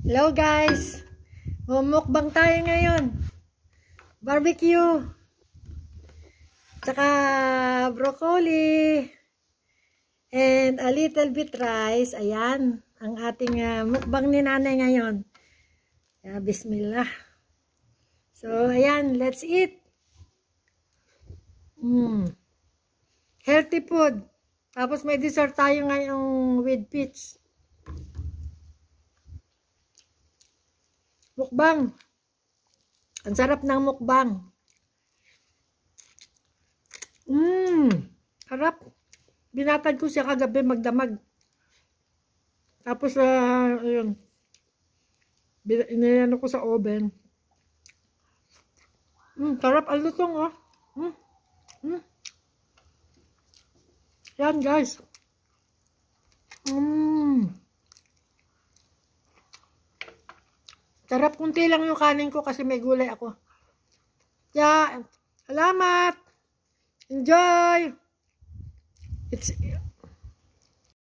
Hello guys! Mukbang tayo ngayon. Barbecue. Tsaka broccoli. And a little bit rice. Ayan. Ang ating mukbang ni nanay ngayon. Bismillah. So, ayan. Let's eat. Healthy food. Tapos may dessert tayo ngayong with peach. Mukbang. Ang sarap ng mukbang. Harap. Binatad ko siya kagabi magdamag. Tapos, ayun. Inayano ko sa oven. Sarap ang lutong, oh. Yan, guys. Sarap, kunti lang yung kanin ko kasi may gulay ako. Salamat! Enjoy! It's